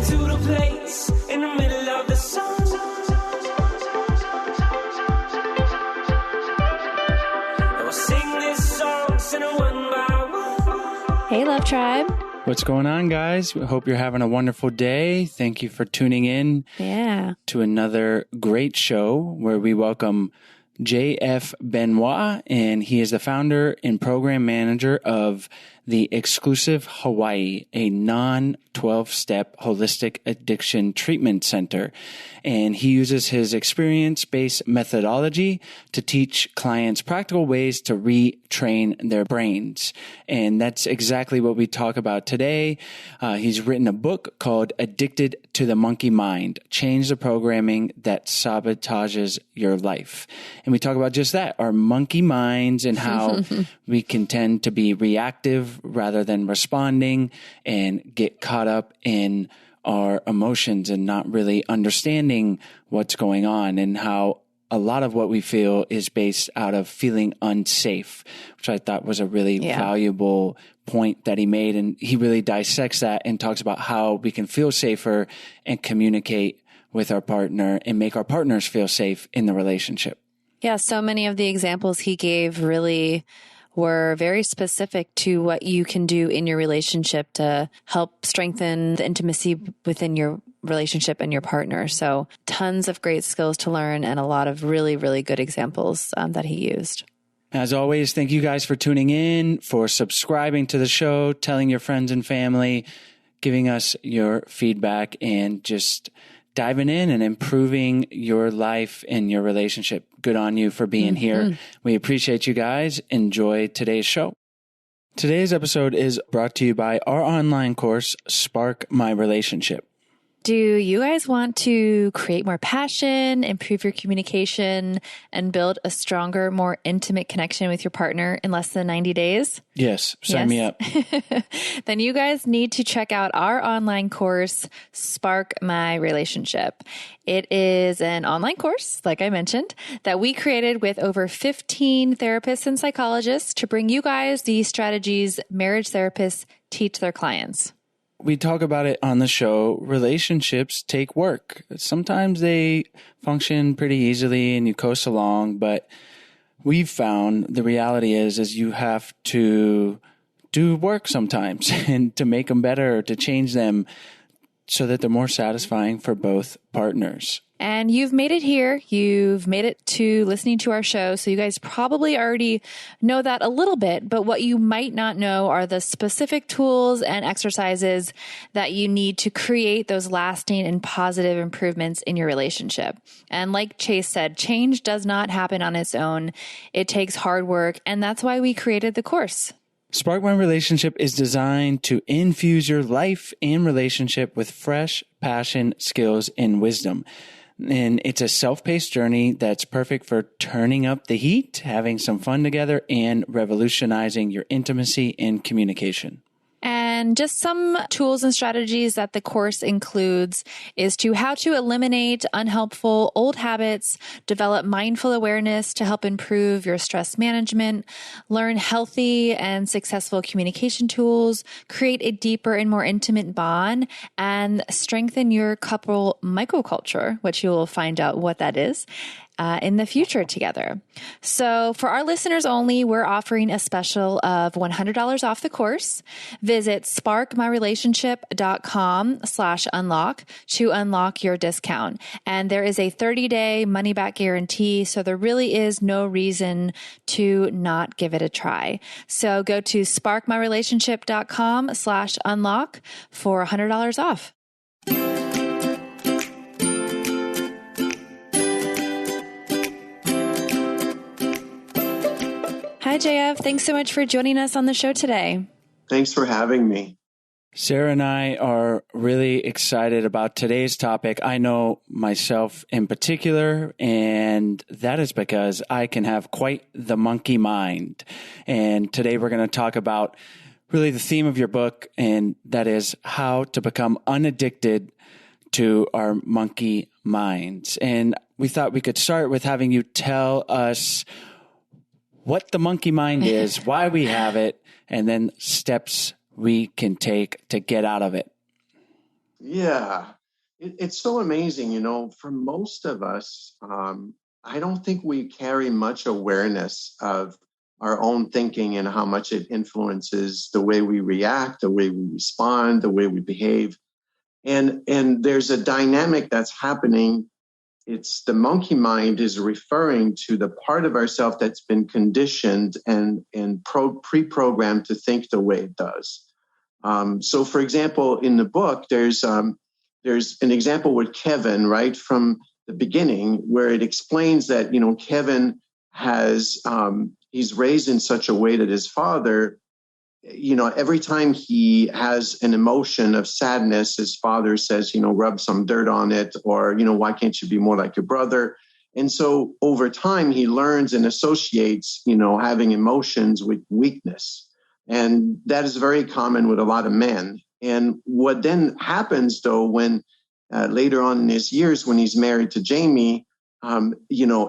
to the place in the middle of the sun. And we'll sing this song, sing it one by one. Hey, Love Tribe. What's going on, guys? We hope you're having a wonderful day. Thank you for tuning in to another great show where we welcome JF Benoist, and he is the founder and program manager of the Exclusive Hawaii, a non-12-step holistic addiction treatment center. And he uses his experience-based methodology to teach clients practical ways to retrain their brains. And that's exactly what we talk about today. He's written a book called Addicted to the Monkey Mind, Change the Programming That Sabotages Your Life. And we talk about just that, our monkey minds, and how we can tend to be reactive rather than responding and get caught up in our emotions and not really understanding what's going on, and how a lot of what we feel is based out of feeling unsafe, which I thought was a really valuable point that he made. And he really dissects that and talks about how we can feel safer and communicate with our partner and make our partners feel safe in the relationship. Yeah, so many of the examples he gave really were very specific to what you can do in your relationship to help strengthen the intimacy within your relationship and your partner. So tons of great skills to learn and a lot of really, really good examples that he used. As always, thank you guys for tuning in, for subscribing to the show, telling your friends and family, giving us your feedback, and just diving in and improving your life and your relationship. Good on you for being here. We appreciate you guys. Enjoy today's show. Today's episode is brought to you by our online course, Spark My Relationship. Do you guys want to create more passion, improve your communication, and build a stronger, more intimate connection with your partner in less than 90 days? Yes, sign me up. Then you guys need to check out our online course, Spark My Relationship. It is an online course, like I mentioned, that we created with over 15 therapists and psychologists to bring you guys the strategies marriage therapists teach their clients. We talk about it on the show. Relationships take work. Sometimes they function pretty easily and you coast along, but we've found the reality is you have to do work sometimes and to make them better, to change them so that they're more satisfying for both partners. And you've made it here. You've made it to listening to our show. So you guys probably already know that a little bit, but what you might not know are the specific tools and exercises that you need to create those lasting and positive improvements in your relationship. And like Chase said, change does not happen on its own. It takes hard work. And that's why we created the course. Spark My Relationship is designed to infuse your life and relationship with fresh passion, skills, and wisdom. And it's a self-paced journey that's perfect for turning up the heat, having some fun together, and revolutionizing your intimacy and communication. And just some tools and strategies that the course includes is how to eliminate unhelpful old habits, develop mindful awareness to help improve your stress management, learn healthy and successful communication tools, create a deeper and more intimate bond, and strengthen your couple microculture, which you will find out what that is in the future together. So for our listeners only, we're offering a special of $100 off the course. Visit sparkmyrelationship.com/unlock to unlock your discount. And there is a 30-day money-back guarantee, so there really is no reason to not give it a try. So go to sparkmyrelationship.com/unlock for $100 off. Hi, JF. Thanks so much for joining us on the show today. Thanks for having me. Sarah and I are really excited about today's topic. I know myself in particular, and that is because I can have quite the monkey mind. And today we're going to talk about really the theme of your book, and that is how to become unaddicted to our monkey minds. And we thought we could start with having you tell us what the monkey mind is, why we have it, and then steps we can take to get out of it. Yeah, it's so amazing. For most of us, I don't think we carry much awareness of our own thinking and how much it influences the way we react, the way we respond, the way we behave. And there's a dynamic that's happening. It's the monkey mind is referring to the part of ourself that's been conditioned and pre-programmed to think the way it does. So, for example, in the book, there's an example with Kevin right from the beginning where it explains that Kevin has he's raised in such a way that his father, every time he has an emotion of sadness, his father says, rub some dirt on it, or why can't you be more like your brother? And so over time, he learns and associates, having emotions with weakness. And that is very common with a lot of men. And what then happens, though, when later on in his years, when he's married to Jamie,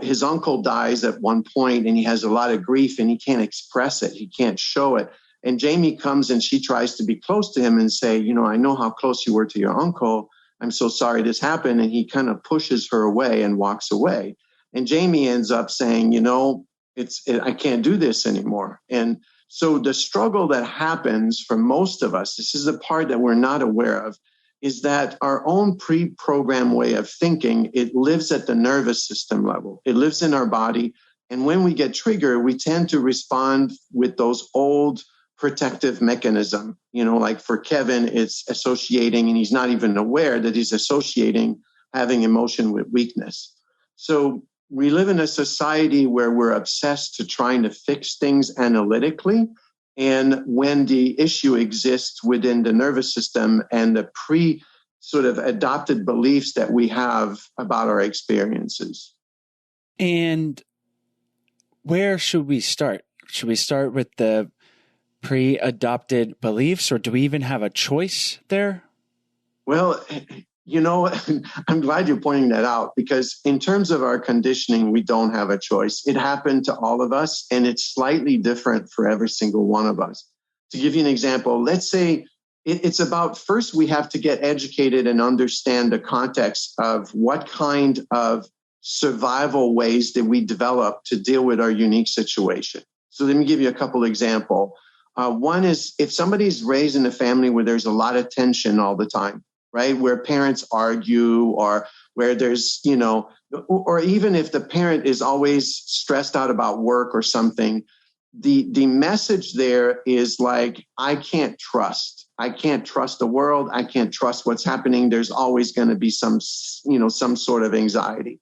his uncle dies at one point and he has a lot of grief and he can't express it. He can't show it. And Jamie comes and she tries to be close to him and say, I know how close you were to your uncle. I'm so sorry this happened. And he kind of pushes her away and walks away. And Jamie ends up saying, I can't do this anymore. And so the struggle that happens for most of us, this is the part that we're not aware of, is that our own pre-programmed way of thinking, it lives at the nervous system level. It lives in our body. And when we get triggered, we tend to respond with those old protective mechanism. Like for Kevin, it's associating, and he's not even aware that he's associating having emotion with weakness. So we live in a society where we're obsessed to trying to fix things analytically. And when the issue exists within the nervous system and the sort of adopted beliefs that we have about our experiences. And where should we start? Should we start with the pre-adopted beliefs, or do we even have a choice there? Well, I'm glad you're pointing that out, because in terms of our conditioning, we don't have a choice. It happened to all of us, and it's slightly different for every single one of us. To give you an example, let's say it's about first we have to get educated and understand the context of what kind of survival ways did we develop to deal with our unique situation. So let me give you a couple examples. One is if somebody's raised in a family where there's a lot of tension all the time, right? Where parents argue, or where there's, or even if the parent is always stressed out about work or something, the message there is like, I can't trust the world. I can't trust what's happening. There's always going to be some sort of anxiety.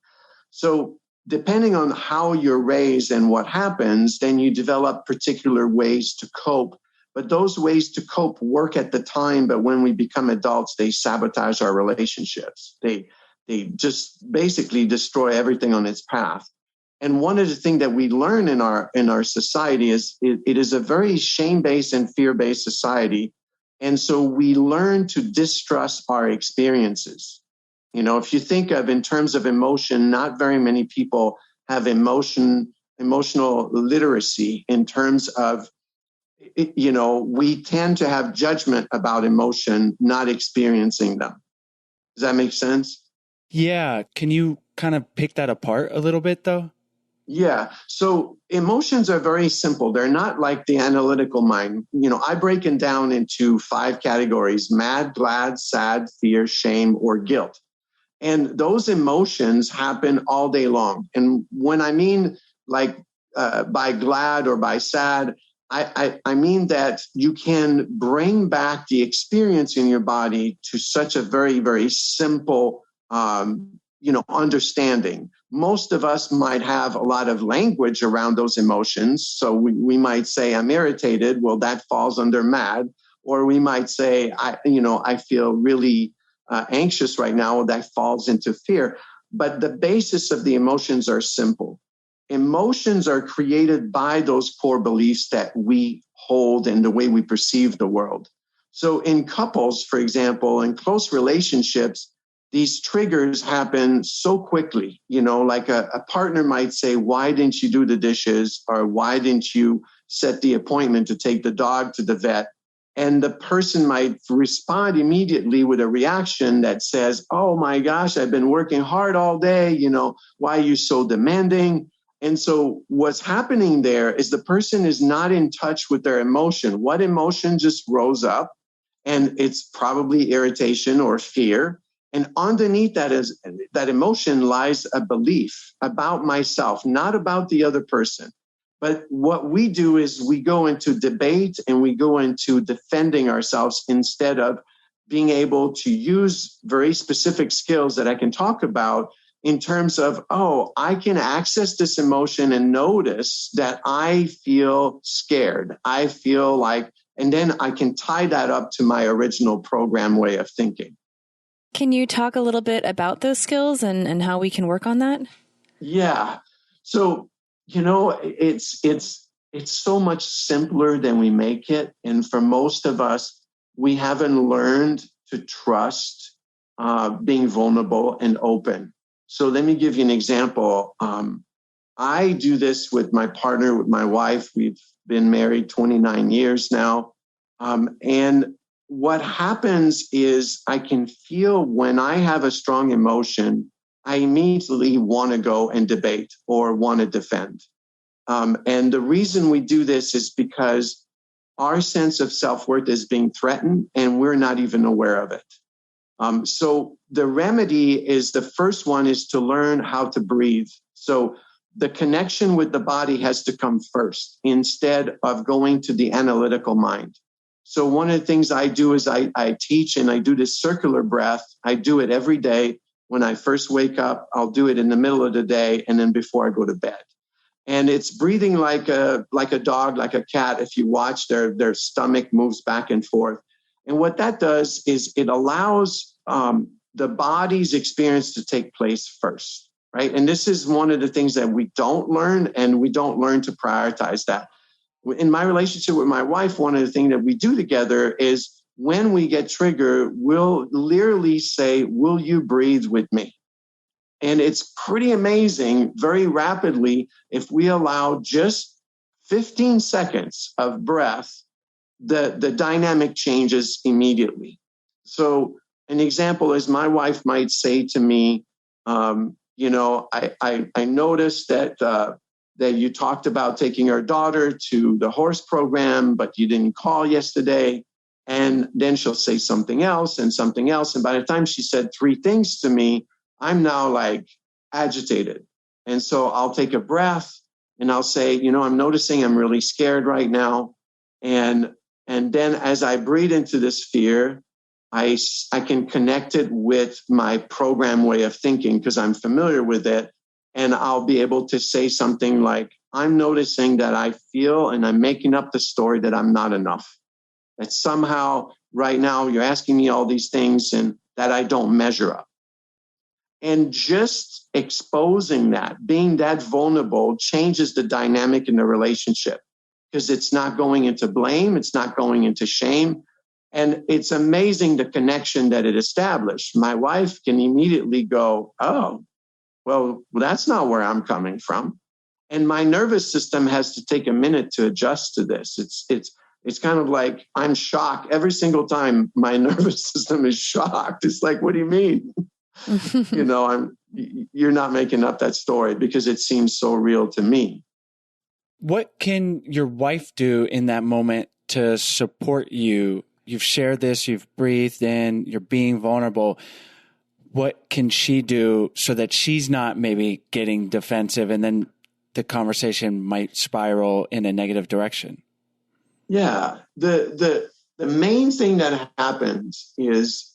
So depending on how you're raised and what happens, then you develop particular ways to cope. But those ways to cope work at the time, but when we become adults, they sabotage our relationships. They just basically destroy everything on its path. And one of the things that we learn in our society is it is a very shame-based and fear-based society. And so we learn to distrust our experiences. If you think of in terms of emotion, not very many people have emotional literacy in terms of, we tend to have judgment about emotion, not experiencing them. Does that make sense? Yeah. Can you kind of pick that apart a little bit, though? Yeah. So emotions are very simple. They're not like the analytical mind. I break it down into 5 categories: mad, glad, sad, fear, shame, or guilt. And those emotions happen all day long. And when I mean like by glad or by sad, I mean that you can bring back the experience in your body to such a very, very simple, understanding. Most of us might have a lot of language around those emotions. So we might say, I'm irritated. Well, that falls under mad. Or we might say, I feel really anxious right now. That falls into fear. But the basis of the emotions are simple. Emotions are created by those core beliefs that we hold and the way we perceive the world. So in couples, for example, in close relationships, these triggers happen so quickly. Like a partner might say, why didn't you do the dishes? Or why didn't you set the appointment to take the dog to the vet? And the person might respond immediately with a reaction that says, oh my gosh, I've been working hard all day. Why are you so demanding? And so what's happening there is the person is not in touch with their emotion. What emotion just rose up? And it's probably irritation or fear. And underneath that emotion lies a belief about myself, not about the other person. But what we do is we go into debate and we go into defending ourselves instead of being able to use very specific skills that I can talk about in terms of, I can access this emotion and notice that I feel scared. I feel like, and then I can tie that up to my original program way of thinking. Can you talk a little bit about those skills and how we can work on that? Yeah. So, it's so much simpler than we make it. And for most of us, we haven't learned to trust being vulnerable and open. So let me give you an example. I do this with my partner, with my wife. We've been married 29 years now. And what happens is I can feel when I have a strong emotion, I immediately want to go and debate or want to defend. And the reason we do this is because our sense of self-worth is being threatened and we're not even aware of it. So the remedy is, the first one is to learn how to breathe. So the connection with the body has to come first instead of going to the analytical mind. So one of the things I do is I teach and I do this circular breath. I do it every day. When I first wake up, I'll do it in the middle of the day and then before I go to bed. And it's breathing like a dog, like a cat. If you watch, their stomach moves back and forth. And what that does is it allows the body's experience to take place first, right? And this is one of the things that we don't learn, and we don't learn to prioritize that. In my relationship with my wife, one of the things that we do together is when we get triggered, we'll literally say, will you breathe with me? And it's pretty amazing, very rapidly, if we allow just 15 seconds of breath, the dynamic changes immediately. So an example is my wife might say to me, I noticed that you talked about taking our daughter to the horse program, but you didn't call yesterday. And then she'll say something else and something else. And by the time she said 3 things to me, I'm now like agitated. And so I'll take a breath and I'll say, I'm noticing I'm really scared right now. And then as I breathe into this fear, I can connect it with my program way of thinking because I'm familiar with it. And I'll be able to say something like, I'm noticing that I feel, and I'm making up the story that I'm not enough. That somehow right now you're asking me all these things and that I don't measure up. And just exposing that, being that vulnerable, changes the dynamic in the relationship because it's not going into blame. It's not going into shame. And it's amazing the connection that it established. My wife can immediately go, oh, well, that's not where I'm coming from. And my nervous system has to take a minute to adjust to this. It's kind of like I'm shocked every single time my nervous system is shocked. It's like, what do you mean? You're not making up that story because it seems so real to me. What can your wife do in that moment to support you? You've shared this, you've breathed in, you're being vulnerable. What can she do so that she's not maybe getting defensive and then the conversation might spiral in a negative direction? Yeah. The main thing that happens is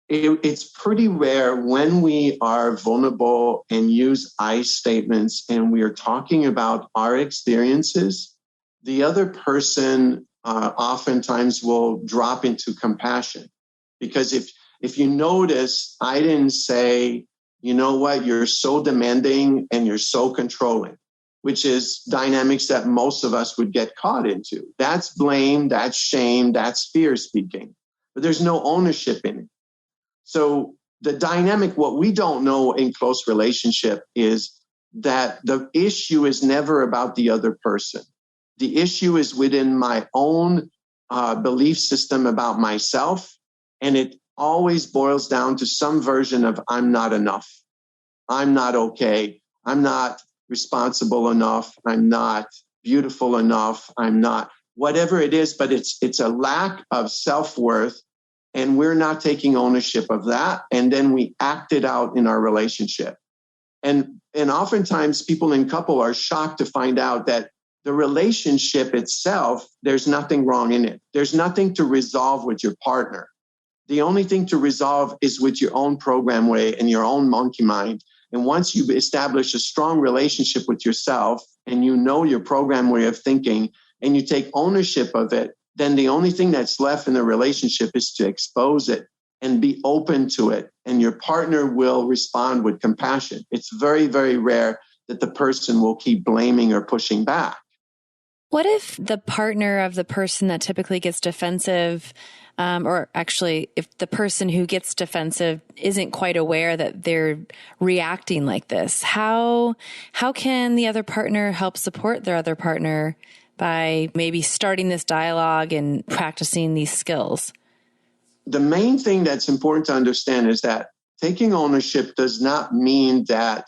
it's pretty rare when we are vulnerable and use I statements and we are talking about our experiences, the other person oftentimes will drop into compassion. Because if you notice, I didn't say, you know what, you're so demanding and you're so controlling, which is dynamics that most of us would get caught into. That's blame, that's shame, that's fear speaking. But there's no ownership in it. So the dynamic, what we don't know in close relationship is that the issue is never about the other person. The issue is within my own belief system about myself. And it always boils down to some version of I'm not enough. I'm not okay. I'm not responsible enough. I'm not beautiful enough. I'm not whatever it is, but it's a lack of self-worth. And we're not taking ownership of that. And then we act it out in our relationship. And oftentimes people in couple are shocked to find out that the relationship itself, there's nothing wrong in it. There's nothing to resolve with your partner. The only thing to resolve is with your own program way and your own monkey mind. And once you've established a strong relationship with yourself and you know your program way of thinking and you take ownership of it, then the only thing that's left in the relationship is to expose it and be open to it. And your partner will respond with compassion. It's very, very rare that the person will keep blaming or pushing back. What if the partner of the person that typically gets defensive, or actually if the person who gets defensive isn't quite aware that they're reacting like this? How can the other partner help support their other partner by maybe starting this dialogue and practicing these skills? The main thing that's important to understand is that taking ownership does not mean that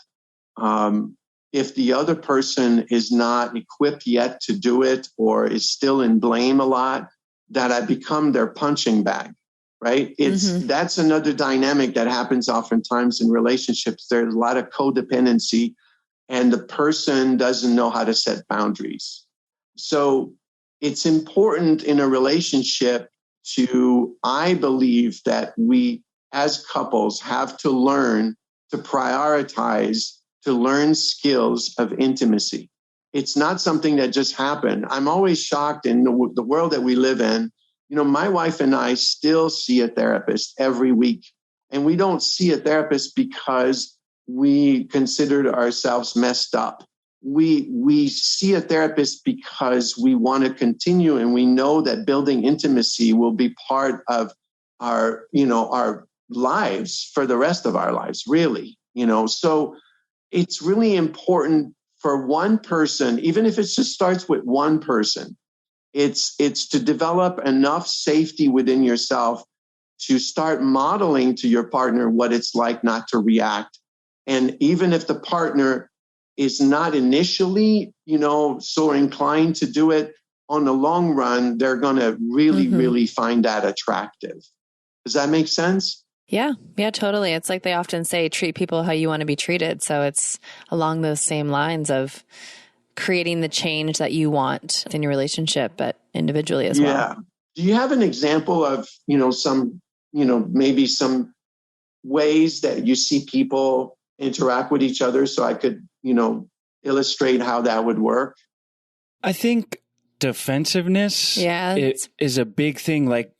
if the other person is not equipped yet to do it or is still in blame a lot, that I become their punching bag, right? That's another dynamic that happens oftentimes in relationships. There's a lot of codependency and the person doesn't know how to set boundaries. So it's important in a relationship I believe that we as couples have to learn to prioritize, to learn skills of intimacy. It's not something that just happened. I'm always shocked in the world that we live in. You know, my wife and I still see a therapist every week. And we don't see a therapist because we considered ourselves messed up. We see a therapist because we want to continue and we know that building intimacy will be part of our lives for the rest of our lives, really. So it's really important for one person, even if it just starts with one person, it's to develop enough safety within yourself to start modeling to your partner what it's like not to react. And even if the partner is not initially, so inclined to do it, on the long run, they're going to really, really find that attractive. Does that make sense? Yeah, totally. It's like they often say, treat people how you want to be treated. So it's along those same lines of creating the change that you want in your relationship, but individually as well. Yeah. Do you have an example of, maybe some ways that you see people interact with each other so I could, illustrate how that would work? I think defensiveness is a big thing. Like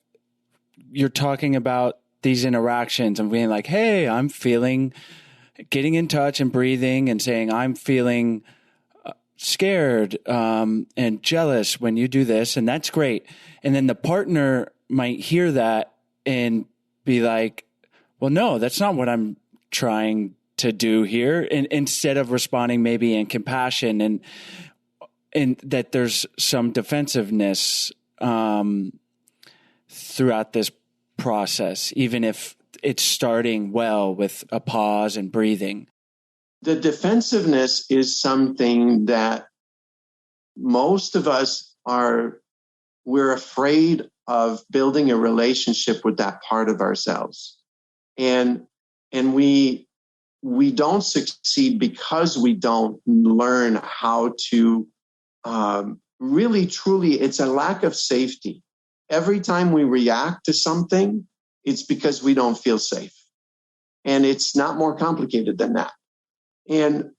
you're talking about these interactions and being like, hey, I'm feeling, getting in touch and breathing and saying, I'm feeling scared and jealous when you do this. And that's great. And then the partner might hear that and be like, well, no, that's not what I'm trying to do here. And instead of responding maybe in compassion and that there's some defensiveness throughout this process, even if it's starting well with a pause and breathing. The defensiveness is something that most of us we're afraid of building a relationship with that part of ourselves. And we don't succeed because we don't learn how to really, truly, it's a lack of safety. Every time we react to something, it's because we don't feel safe. And it's not more complicated than that. And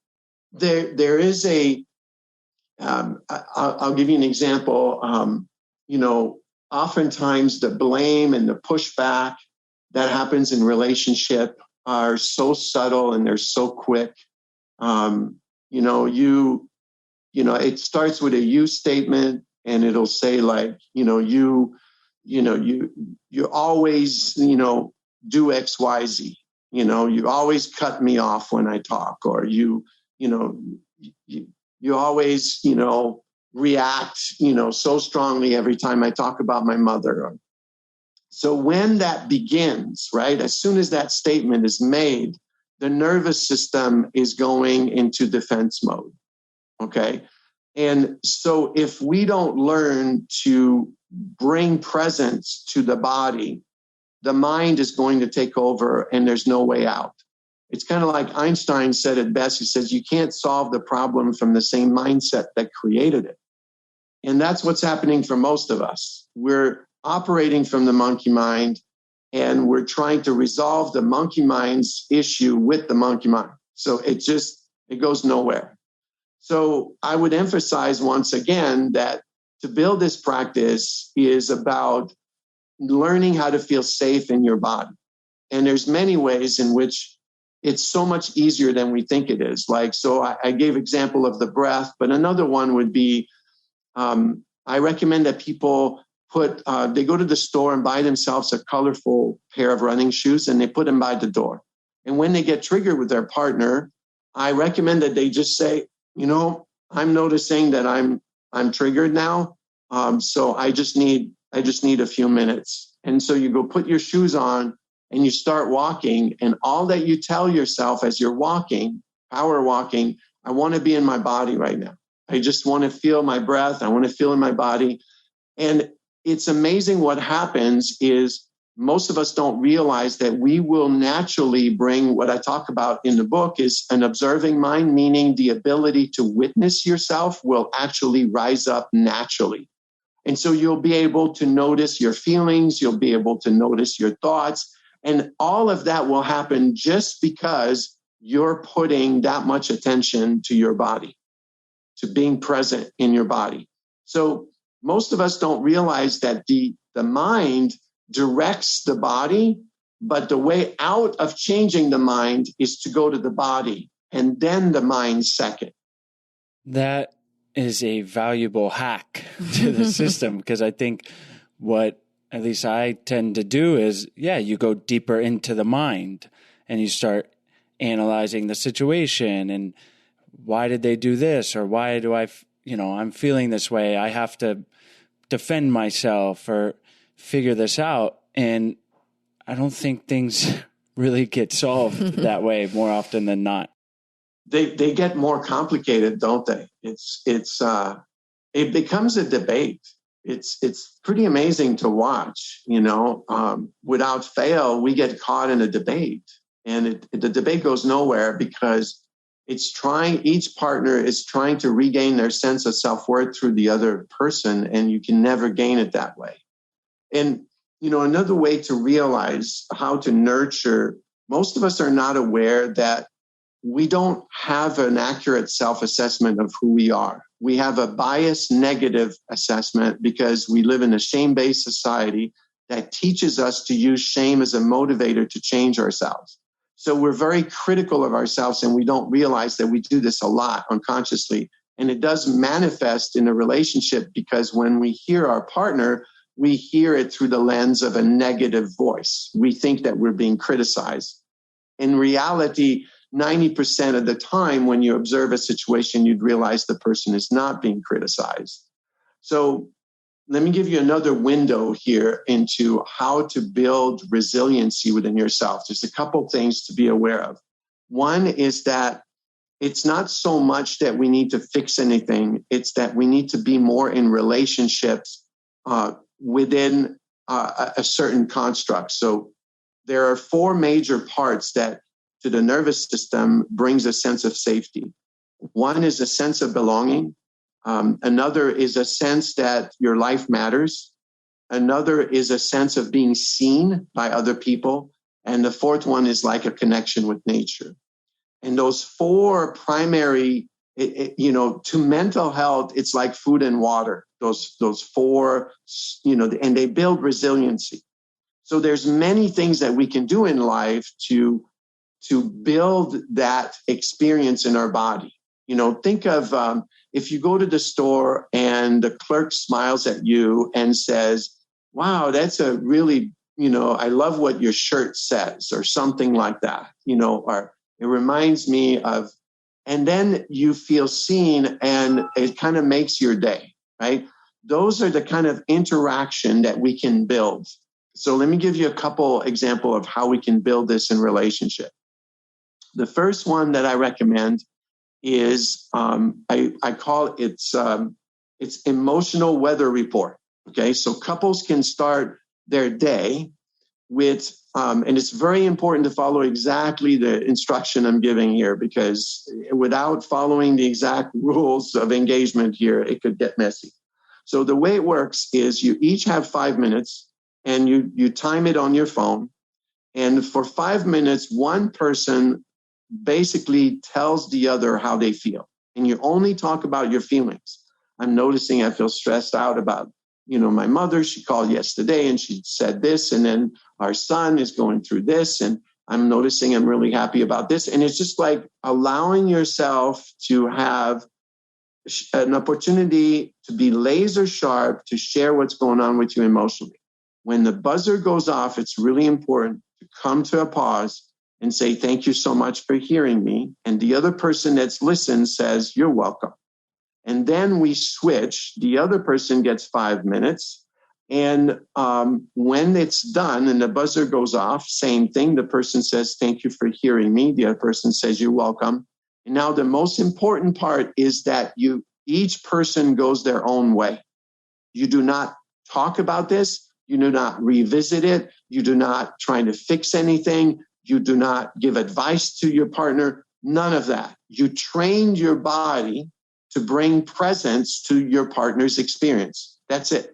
there is I'll give you an example. Oftentimes the blame and the pushback that happens in relationship are so subtle and they're so quick. It starts with a you statement and it'll say like, you always, do X, Y, Z. You always cut me off when I talk, or you always, react, so strongly every time I talk about my mother. So when that begins, right, as soon as that statement is made, the nervous system is going into defense mode. Okay. And so if we don't learn to bring presence to the body, the mind is going to take over and there's no way out. It's kind of like Einstein said it best. He says, you can't solve the problem from the same mindset that created it. And that's what's happening for most of us. We're operating from the monkey mind and we're trying to resolve the monkey mind's issue with the monkey mind. So it goes nowhere. So I would emphasize once again that to build this practice is about learning how to feel safe in your body. And there's many ways in which it's so much easier than we think it is. So I gave example of the breath, but another one would be, I recommend that people they go to the store and buy themselves a colorful pair of running shoes and they put them by the door. And when they get triggered with their partner, I recommend that they just say, I'm noticing that I'm triggered now. So I just need a few minutes. And so you go put your shoes on and you start walking. And all that you tell yourself as you're walking, power walking, I want to be in my body right now. I just want to feel my breath. I want to feel in my body. And it's amazing what happens is most of us don't realize that we will naturally bring what I talk about in the book is an observing mind, meaning the ability to witness yourself will actually rise up naturally. And so you'll be able to notice your feelings. You'll be able to notice your thoughts. And all of that will happen just because you're putting that much attention to your body, to being present in your body. So most of us don't realize that the mind directs the body, but the way out of changing the mind is to go to the body and then the mind second. That is a valuable hack to the system because I think what at least I tend to do is, you go deeper into the mind and you start analyzing the situation and why did they do this? Or why do I'm feeling this way. I have to defend myself or figure this out. And I don't think things really get solved that way more often than not. They get more complicated, don't they? It becomes a debate. It's pretty amazing to watch, without fail, we get caught in a debate and the debate goes nowhere because each partner is trying to regain their sense of self-worth through the other person, and you can never gain it that way. And, another way to realize how to nurture, most of us are not aware that we don't have an accurate self-assessment of who we are. We have a biased negative assessment because we live in a shame-based society that teaches us to use shame as a motivator to change ourselves. So we're very critical of ourselves and we don't realize that we do this a lot unconsciously. And it does manifest in a relationship because when we hear our partner, we hear it through the lens of a negative voice. We think that we're being criticized. In reality, 90% of the time when you observe a situation, you'd realize the person is not being criticized. So let me give you another window here into how to build resiliency within yourself. There's a couple things to be aware of. One is that it's not so much that we need to fix anything. It's that we need to be more in relationships within a certain construct. So there are four major parts that to the nervous system brings a sense of safety. One is a sense of belonging. Another is a sense that your life matters. Another is a sense of being seen by other people. And the fourth one is like a connection with nature. And those four primary, to mental health, it's like food and water. Those four, and they build resiliency. So there's many things that we can do in life to build that experience in our body. Think of if you go to the store and the clerk smiles at you and says, wow, that's a really, I love what your shirt says or something like that, or it reminds me of and then you feel seen, and it kind of makes your day, right? Those are the kind of interaction that we can build. So let me give you a couple examples of how we can build this in relationship. The first one that I recommend is I call it's emotional weather report. Okay, so couples can start their day with, and it's very important to follow exactly the instruction I'm giving here, because without following the exact rules of engagement here, it could get messy. So the way it works is you each have 5 minutes, and you time it on your phone. And for 5 minutes, one person basically tells the other how they feel. And you only talk about your feelings. I'm noticing I feel stressed out about, my mother. She called yesterday and she said this, and then our son is going through this, and I'm noticing I'm really happy about this. And it's just like allowing yourself to have an opportunity to be laser sharp, to share what's going on with you emotionally. When the buzzer goes off, it's really important to come to a pause and say, thank you so much for hearing me. And the other person that's listened says, you're welcome. And then we switch. The other person gets 5 minutes. And when it's done and the buzzer goes off, same thing. The person says, thank you for hearing me. The other person says, you're welcome. And now the most important part is that each person goes their own way. You do not talk about this. You do not revisit it. You do not try to fix anything. You do not give advice to your partner. None of that. You trained your body to bring presence to your partner's experience. That's it.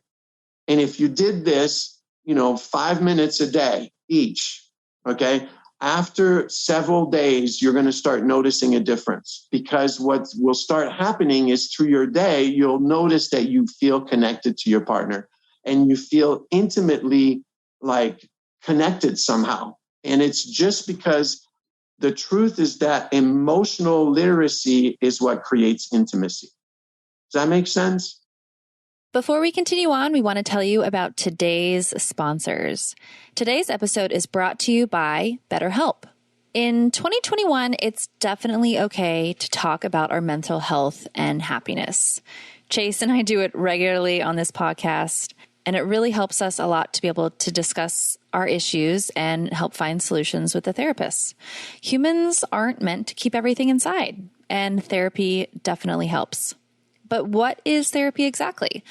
And if you did this, 5 minutes a day each, okay, after several days, you're going to start noticing a difference, because what will start happening is through your day, you'll notice that you feel connected to your partner and you feel intimately connected somehow. And it's just because the truth is that emotional literacy is what creates intimacy. Does that make sense? Before we continue on, we want to tell you about today's sponsors. Today's episode is brought to you by BetterHelp. In 2021, it's definitely okay to talk about our mental health and happiness. Chase and I do it regularly on this podcast, and it really helps us a lot to be able to discuss our issues and help find solutions with a therapist. Humans aren't meant to keep everything inside, and therapy definitely helps. But what is therapy exactly?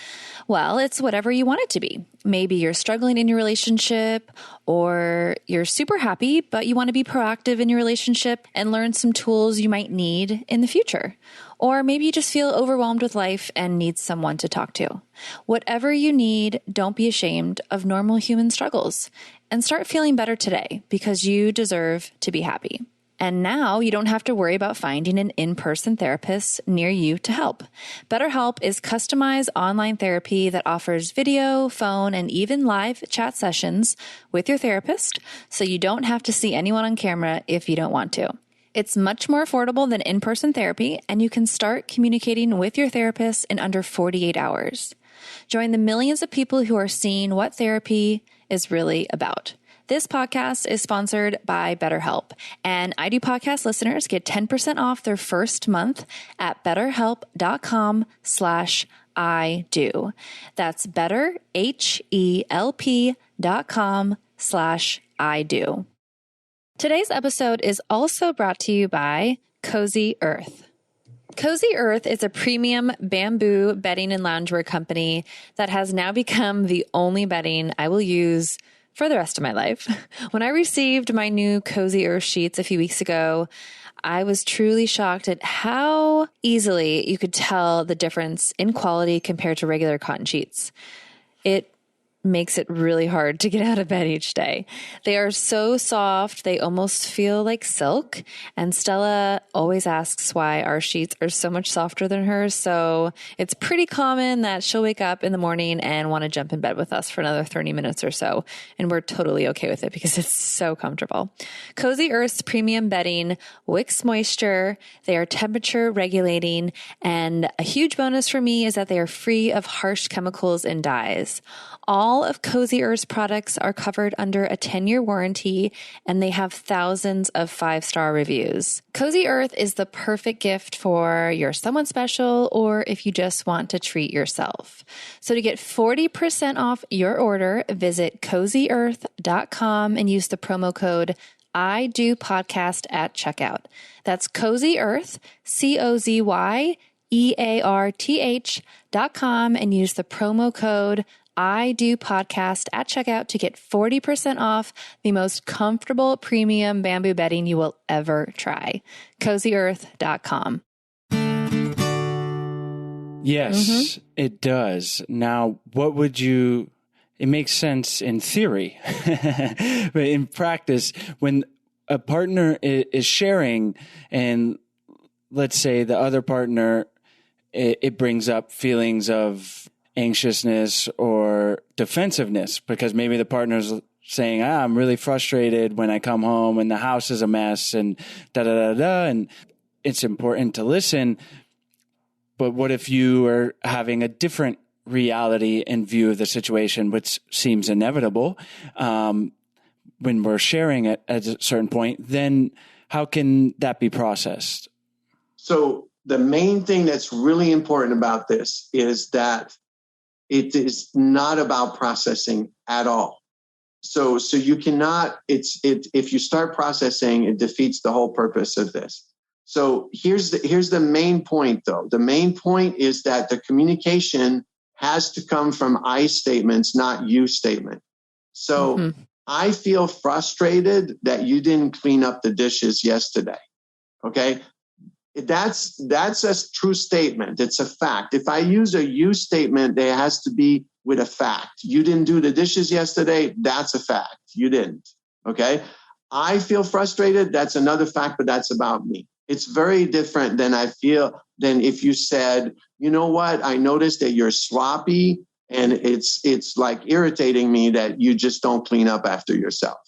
Well, it's whatever you want it to be. Maybe you're struggling in your relationship, or you're super happy, but you want to be proactive in your relationship and learn some tools you might need in the future. Or maybe you just feel overwhelmed with life and need someone to talk to. Whatever you need, don't be ashamed of normal human struggles and start feeling better today, because you deserve to be happy. And now you don't have to worry about finding an in-person therapist near you to help. BetterHelp is customized online therapy that offers video, phone, and even live chat sessions with your therapist, so you don't have to see anyone on camera if you don't want to. It's much more affordable than in-person therapy, and you can start communicating with your therapist in under 48 hours. Join the millions of people who are seeing what therapy is really about. This podcast is sponsored by BetterHelp, and I Do Podcast listeners get 10% off their first month at betterhelp.com/IDO. That's betterhelp.com/IDO. Today's episode is also brought to you by Cozy Earth. Cozy Earth is a premium bamboo bedding and loungewear company that has now become the only bedding I will use for the rest of my life. When I received my new Cozy Earth sheets a few weeks ago, I was truly shocked at how easily you could tell the difference in quality compared to regular cotton sheets. It makes it really hard to get out of bed each day. They are so soft, they almost feel like silk. And Stella always asks why our sheets are so much softer than hers. So it's pretty common that she'll wake up in the morning and want to jump in bed with us for another 30 minutes or so. And we're totally okay with it because it's so comfortable. Cozy Earth's premium bedding wicks moisture. They are temperature regulating. And a huge bonus for me is that they are free of harsh chemicals and dyes. All All of Cozy Earth's products are covered under a 10-year warranty, and they have thousands of 5-star reviews. Cozy Earth is the perfect gift for your someone special or if you just want to treat yourself. So to get 40% off your order, visit CozyEarth.com and use the promo code IDoPodcast at checkout. That's Cozy Earth, CozyEarth.com, and use the promo code IDoPodcast at checkout to get 40% off the most comfortable premium bamboo bedding you will ever try. CozyEarth.com. Yes, it does. Now, it makes sense in theory, but in practice, when a partner is sharing and let's say the other partner, it brings up feelings of anxiousness or defensiveness because maybe the partner's saying, I'm really frustrated when I come home and the house is a mess and da-da-da-da, and it's important to listen. But what if you are having a different reality and view of the situation, which seems inevitable when we're sharing it at a certain point, then how can that be processed? So the main thing that's really important about this is that it is not about processing at all. So you cannot, if you start processing, it defeats the whole purpose of this. So here's the main point though. The main point is that the communication has to come from I statements, not you statement. So I feel frustrated that you didn't clean up the dishes yesterday. Okay. That's a true statement. It's a fact. If I use a you statement, it has to be with a fact. You didn't do the dishes yesterday. That's a fact. You didn't. Okay. I feel frustrated. That's another fact, but that's about me. It's very different than if you said, you know what? I noticed that you're sloppy and it's like irritating me that you just don't clean up after yourself.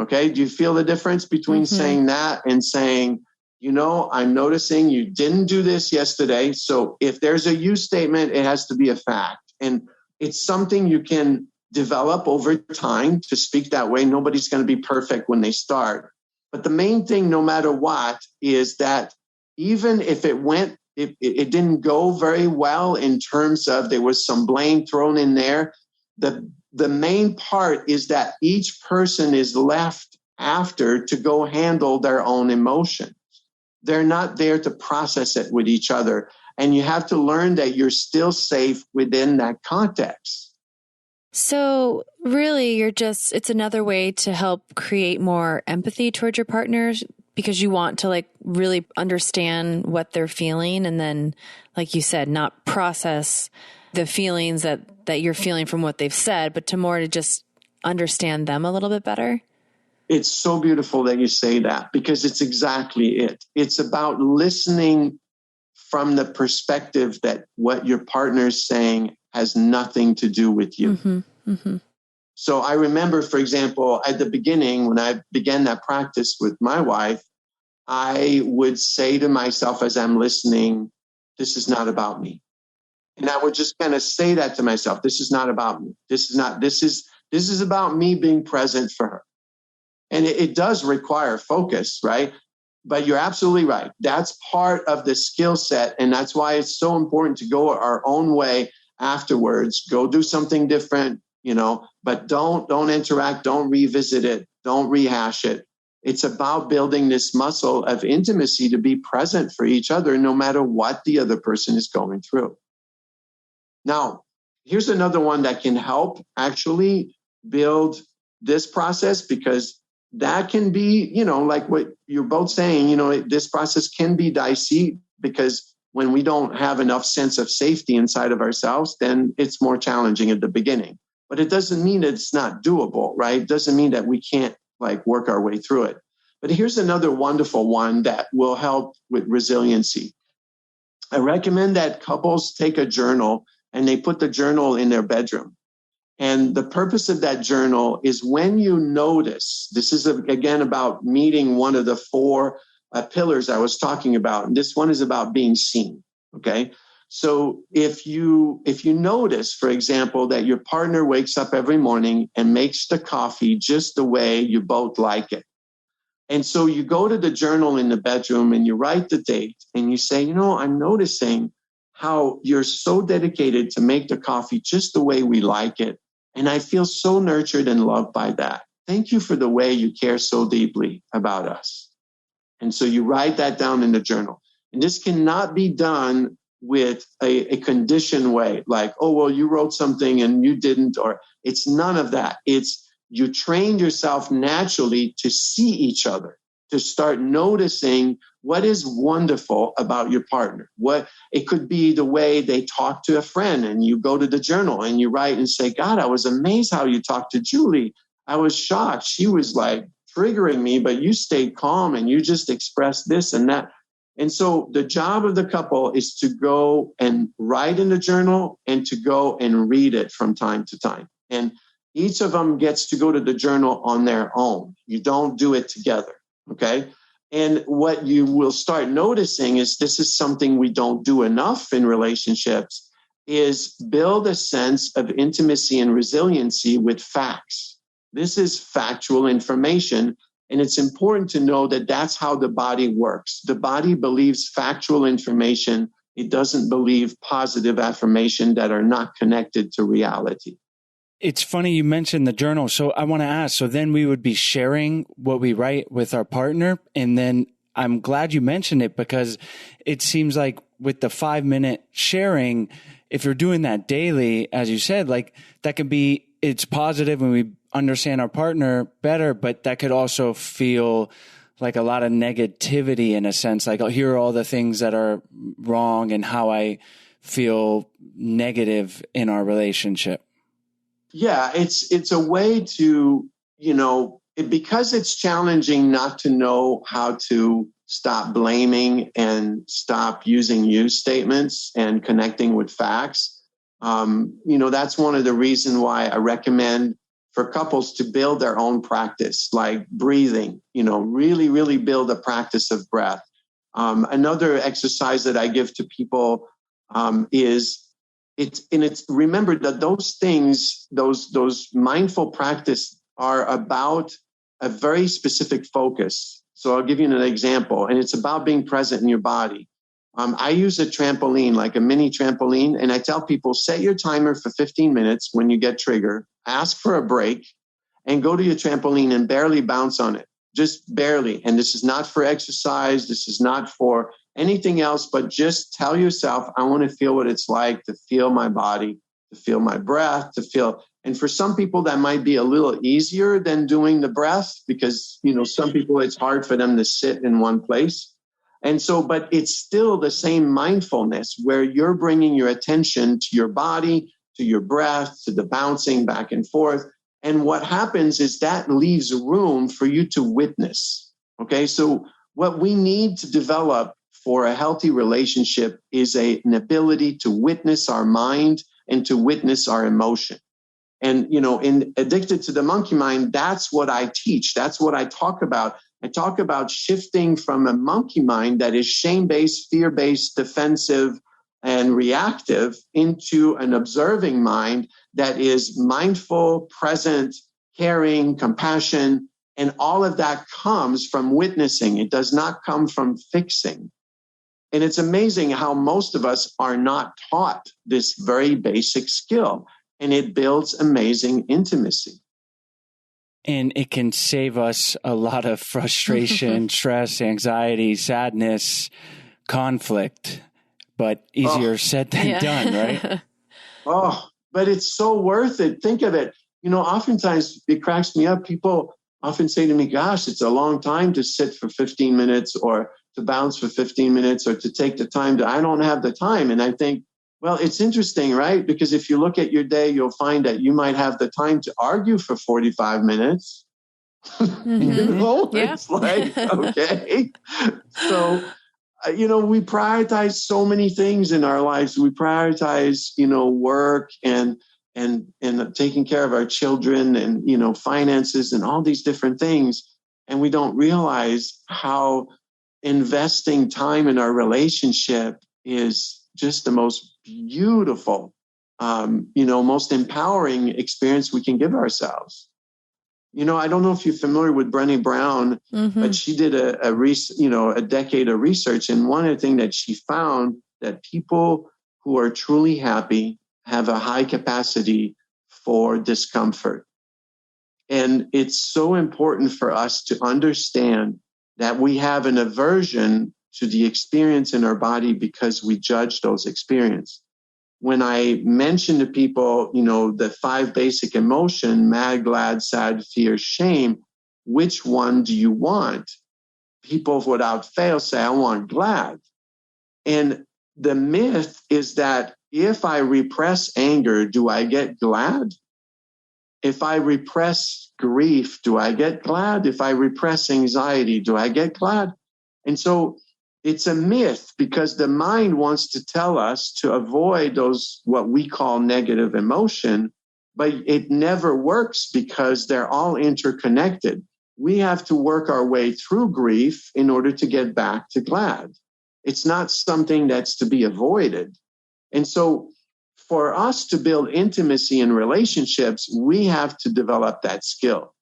Okay. Do you feel the difference between saying that and saying, you know, I'm noticing you didn't do this yesterday. So if there's a you statement, it has to be a fact. And it's something you can develop over time to speak that way. Nobody's going to be perfect when they start. But the main thing, no matter what, is that even if it didn't go very well in terms of there was some blame thrown in there, the main part is that each person is left after to go handle their own emotions. They're not there to process it with each other. And you have to learn that you're still safe within that context. So really, it's another way to help create more empathy towards your partners because you want to like really understand what they're feeling. And then, like you said, not process the feelings that you're feeling from what they've said, but to just understand them a little bit better. It's so beautiful that you say that because it's exactly it. It's about listening from the perspective that what your partner is saying has nothing to do with you. So I remember, for example, at the beginning, when I began that practice with my wife, I would say to myself as I'm listening, this is not about me. And I would just kind of say that to myself. This is not about me. This is about me being present for her. And it does require focus, right? But you're absolutely right. That's part of the skill set. And that's why it's so important to go our own way afterwards. Go do something different, but don't interact. Don't revisit it. Don't rehash it. It's about building this muscle of intimacy to be present for each other, no matter what the other person is going through. Now, here's another one that can help actually build this process because that can be, like what you're both saying, this process can be dicey because when we don't have enough sense of safety inside of ourselves, then it's more challenging at the beginning. But it doesn't mean that it's not doable, right? It doesn't mean that we can't work our way through it. But here's another wonderful one that will help with resiliency. I recommend that couples take a journal and they put the journal in their bedroom. And the purpose of that journal is when you notice, this is again about meeting one of the 4 pillars I was talking about. And this one is about being seen. Okay. So if you notice, for example, that your partner wakes up every morning and makes the coffee just the way you both like it, and so you go to the journal in the bedroom and you write the date and you say, I'm noticing how you're so dedicated to make the coffee just the way we like it. And I feel so nurtured and loved by that. Thank you for the way you care so deeply about us. And so you write that down in the journal. And this cannot be done with a conditioned way, like, oh, well, you wrote something and you didn't, or it's none of that. It's you trained yourself naturally to see each other, to start noticing what is wonderful about your partner. What it could be the way they talk to a friend, and you go to the journal and you write and say, God, I was amazed how you talked to Julie. I was shocked. She was like triggering me, but you stayed calm and you just expressed this and that. And so the job of the couple is to go and write in the journal and to go and read it from time to time. And each of them gets to go to the journal on their own. You don't do it together, okay? And what you will start noticing is this is something we don't do enough in relationships, is build a sense of intimacy and resiliency with facts. This is factual information. And it's important to know that that's how the body works. The body believes factual information. It doesn't believe positive affirmation that are not connected to reality. It's funny you mentioned the journal. So I want to ask, so then we would be sharing what we write with our partner. And then I'm glad you mentioned it, because it seems like with the 5-minute sharing, if you're doing that daily, as you said, like that could be, it's positive when we understand our partner better, but that could also feel like a lot of negativity in a sense, like, oh, here are all the things that are wrong and how I feel negative in our relationship. Yeah, it's a way to, because it's challenging not to know how to stop blaming and stop using you statements and connecting with facts. That's one of the reasons why I recommend for couples to build their own practice, like breathing, really, really build a practice of breath. Another exercise that I give to people is remember that those things, those mindful practice are about a very specific focus. So I'll give you an example, and it's about being present in your body. I use a trampoline, like a mini trampoline, and I tell people, set your timer for 15 minutes when you get triggered, ask for a break, and go to your trampoline and barely bounce on it, just barely. And this is not for exercise. This is not for anything else, but just tell yourself, I want to feel what it's like to feel my body, to feel my breath, to feel. And for some people, that might be a little easier than doing the breath because, some people, it's hard for them to sit in one place. And so, but it's still the same mindfulness where you're bringing your attention to your body, to your breath, to the bouncing back and forth. And what happens is that leaves room for you to witness. Okay, so what we need to develop for a healthy relationship is an ability to witness our mind and to witness our emotion. And, in Addicted to the Monkey Mind, that's what I teach. That's what I talk about. I talk about shifting from a monkey mind that is shame-based, fear-based, defensive, and reactive into an observing mind that is mindful, present, caring, compassion, and all of that comes from witnessing. It does not come from fixing. And it's amazing how most of us are not taught this very basic skill, and it builds amazing intimacy. And it can save us a lot of frustration, stress, anxiety, sadness, conflict, but easier said than done, right? But it's so worth it. Think of it. Oftentimes it cracks me up. People often say to me, gosh, it's a long time to sit for 15 minutes or to bounce for 15 minutes or to take the time I don't have the time. And I think, well, it's interesting, right? Because if you look at your day, you'll find that you might have the time to argue for 45 minutes. Mm-hmm. It's like, okay. So, we prioritize so many things in our lives. We prioritize, work and taking care of our children and, finances and all these different things. And we don't realize how investing time in our relationship is just the most beautiful, most empowering experience we can give ourselves. I don't know if you're familiar with Brené Brown, but she did a decade of research. And one of the things that she found that people who are truly happy have a high capacity for discomfort. And it's so important for us to understand that we have an aversion to the experience in our body because we judge those experiences. When I mention to people, the 5 basic emotion, mad, glad, sad, fear, shame, which one do you want? People without fail say, I want glad. And the myth is that if I repress anger, do I get glad? If I repress grief, do I get glad? If I repress anxiety, do I get glad? And so it's a myth because the mind wants to tell us to avoid those, what we call negative emotion, but it never works because they're all interconnected. We have to work our way through grief in order to get back to glad. It's not something that's to be avoided. And so for us to build intimacy in relationships, we have to develop that skill,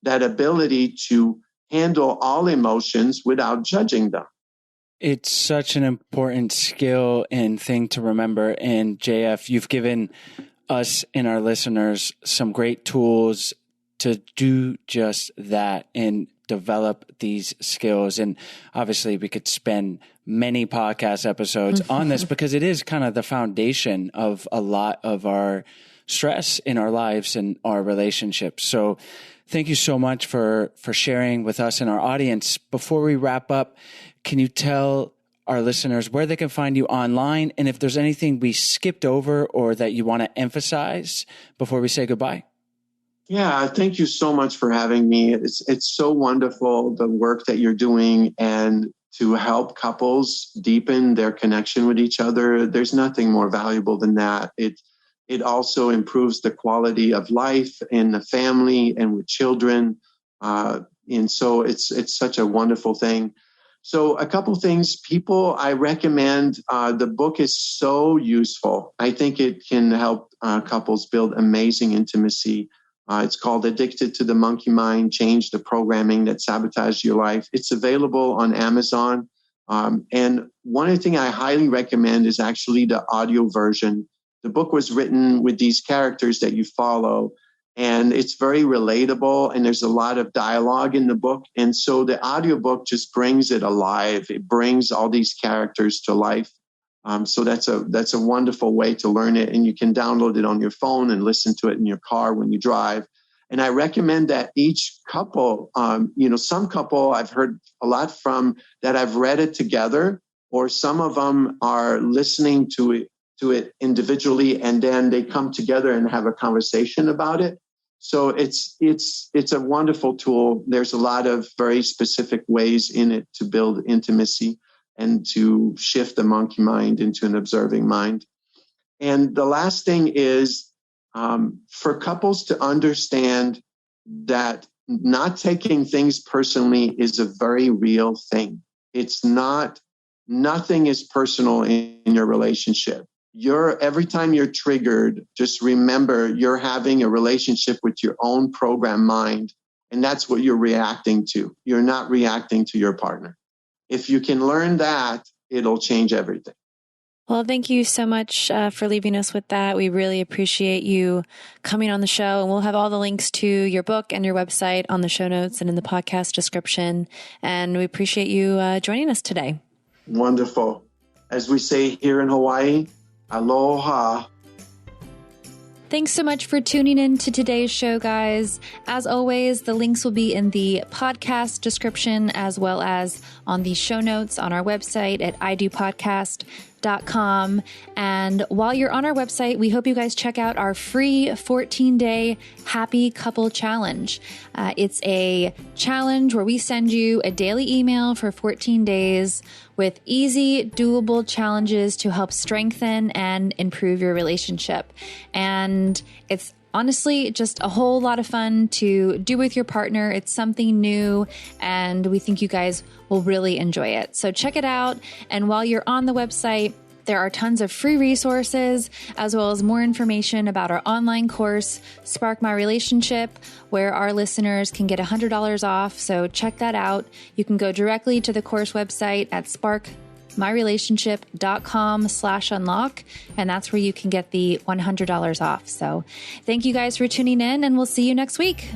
that ability to handle all emotions without judging them. It's such an important skill and thing to remember. And JF, you've given us and our listeners some great tools to do just that and develop these skills. And obviously we could spend many podcast episodes on this because it is kind of the foundation of a lot of our stress in our lives and our relationships. So thank you so much for sharing with us and our audience. Before we wrap up, can you tell our listeners where they can find you online and if there's anything we skipped over or that you want to emphasize before we say goodbye? Yeah, thank you so much for having me. It's so wonderful, the work that you're doing, and to help couples deepen their connection with each other. There's nothing more valuable than that. It also improves the quality of life in the family and with children. And so it's such a wonderful thing. So a couple things, people, I recommend, the book is so useful. I think it can help couples build amazing intimacy. It's called Addicted to the Monkey Mind, Change the Programming That Sabotaged Your Life. It's available on Amazon. And one of the things I highly recommend is actually the audio version. The book was written with these characters that you follow, and it's very relatable, and there's a lot of dialogue in the book. And so the audiobook just brings it alive. It brings all these characters to life. So that's a wonderful way to learn it. And you can download it on your phone and listen to it in your car when you drive. And I recommend that each couple, some couple I've heard a lot from that I've read it together, or some of them are listening to it individually, and then they come together and have a conversation about it. So it's a wonderful tool. There's a lot of very specific ways in it to build intimacy and to shift the monkey mind into an observing mind. And the last thing is for couples to understand that not taking things personally is a very real thing. It's not, nothing is personal in your relationship. Every time you're triggered, just remember you're having a relationship with your own program mind, and that's what you're reacting to. You're not reacting to your partner. If you can learn that, it'll change everything. Well, thank you so much for leaving us with that. We really appreciate you coming on the show, and we'll have all the links to your book and your website on the show notes and in the podcast description. And we appreciate you joining us today. Wonderful. As we say here in Hawaii, aloha. Thanks so much for tuning in to today's show, guys. As always, the links will be in the podcast description as well as on the show notes on our website at idopodcast.com. And while you're on our website, we hope you guys check out our free 14-day Happy Couple Challenge. It's a challenge where we send you a daily email for 14 days with easy, doable challenges to help strengthen and improve your relationship. And it's honestly just a whole lot of fun to do with your partner. It's something new, and we think you guys will really enjoy it. So check it out. And while you're on the website, There are tons of free resources, as well as more information about our online course, Spark My Relationship, where our listeners can get $100 off. So check that out. You can go directly to the course website at sparkmyrelationship.com/unlock, and that's where you can get the $100 off. So thank you guys for tuning in, and we'll see you next week.